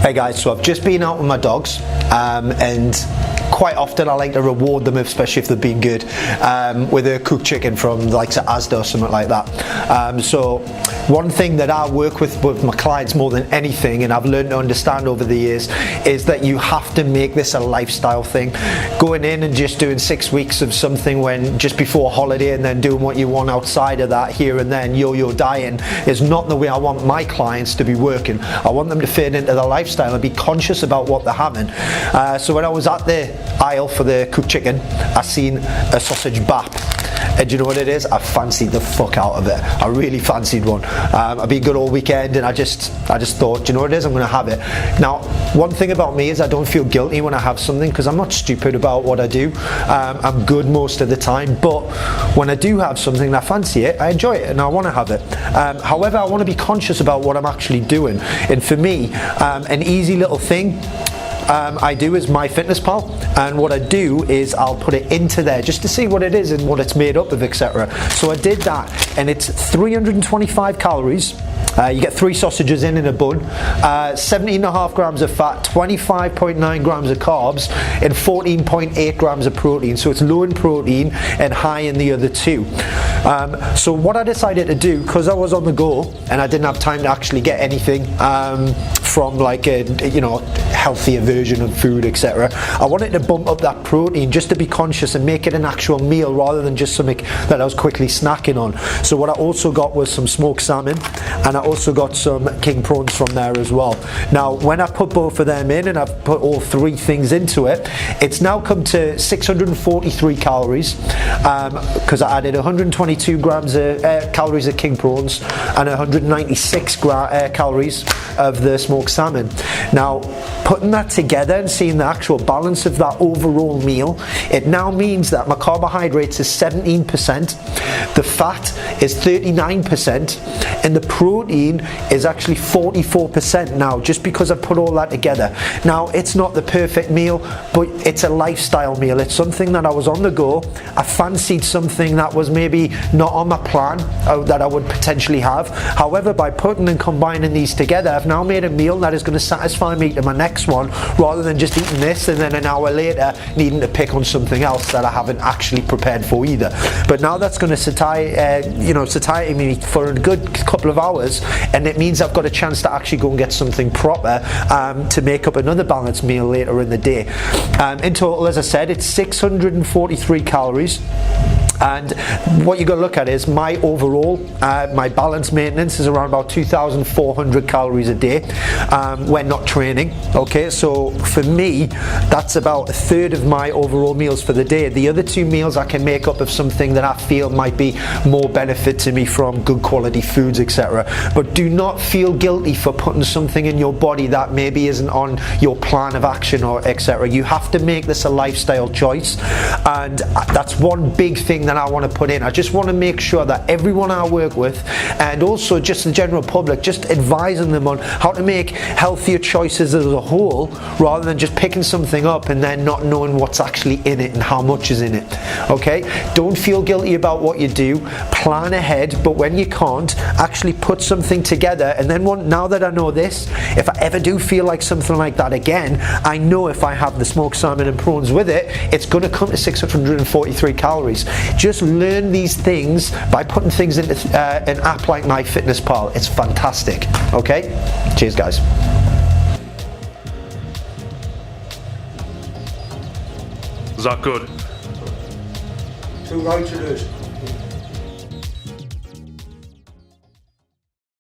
Hey guys, so I've just been out with my dogs and quite often I like to reward them, especially if they've been good, with a cooked chicken from the likes of Asda or something like that. So one thing that I work with my clients more than anything, and I've learned to understand over the years, is that you have to make this a lifestyle thing. Going in and just doing 6 weeks of something when just before a holiday and then doing what you want outside of that here and then, yo-yo dieting, is not the way I want my clients to be working. I want them to fit into the lifestyle and be conscious about what they're having. So when I was at the aisle for the cooked chicken, I seen a sausage bap. And do you know what it is? I fancied the fuck out of it. I really fancied one. I've been good all weekend and I just thought, do you know what it is? I'm going to have it. Now, one thing about me is I don't feel guilty when I have something because I'm not stupid about what I do. I'm good most of the time, but when I do have something and I fancy it, I enjoy it and I want to have it. However, I want to be conscious about what I'm actually doing. And for me, an easy little thing I do is MyFitnessPal, and what I do is I'll put it into there just to see what it is and what it's made up of, etc. So I did that, and it's 325 calories. You get 3 sausages in a bun, 17.5 grams of fat, 25.9 grams of carbs, and 14.8 grams of protein. So it's low in protein and high in the other two. So what I decided to do, because I was on the go and I didn't have time to actually get anything from like a healthier version of food, etc. I wanted to bump up that protein just to be conscious and make it an actual meal rather than just something that I was quickly snacking on. So what I also got was some smoked salmon, and I also got some king prawns from there as well. Now when I put both of them in and I've put all 3 things into it, it's now come to 643 calories because I added 122 grams of calories of king prawns and 196 calories of the smoked salmon. Now putting that together and seeing the actual balance of that overall meal, it now means that my carbohydrates is 17%, the fat is 39%, and the protein is actually 44% now, just because I've put all that together. Now it's not the perfect meal, but it's a lifestyle meal. It's something that I was on the go, I fancied something that was maybe not on my plan that I would potentially have. However, by putting and combining these together, I've now made a meal that is going to satisfy me to my next one, rather than just eating this and then an hour later needing to pick on something else that I haven't actually prepared for either. But now that's going to satiate me for a good couple of hours, and it means I've got a chance to actually go and get something proper to make up another balanced meal later in the day. In total, as I said, it's 643 calories. And what you've got to look at is my overall, my balance maintenance is around about 2,400 calories a day when not training. Okay, so for me, that's about a third of my overall meals for the day. The other 2 meals I can make up of something that I feel might be more benefit to me from good quality foods, etc. But do not feel guilty for putting something in your body that maybe isn't on your plan of action or etc. You have to make this a lifestyle choice, and that's one big thing that I want to put in. I just want to make sure that everyone I work with, and also just the general public, just advising them on how to make healthier choices as a whole, rather than just picking something up and then not knowing what's actually in it and how much is in it. Okay, don't feel guilty about what you do, plan ahead, but when you can't, actually put something together. And then now that I know this, if I ever do feel like something like that again, I know if I have the smoked salmon and prawns with it, it's going to come to 643 calories. Just learn these things by putting things into an app like MyFitnessPal. It's fantastic. Okay, cheers guys. Is that good? Too right it is.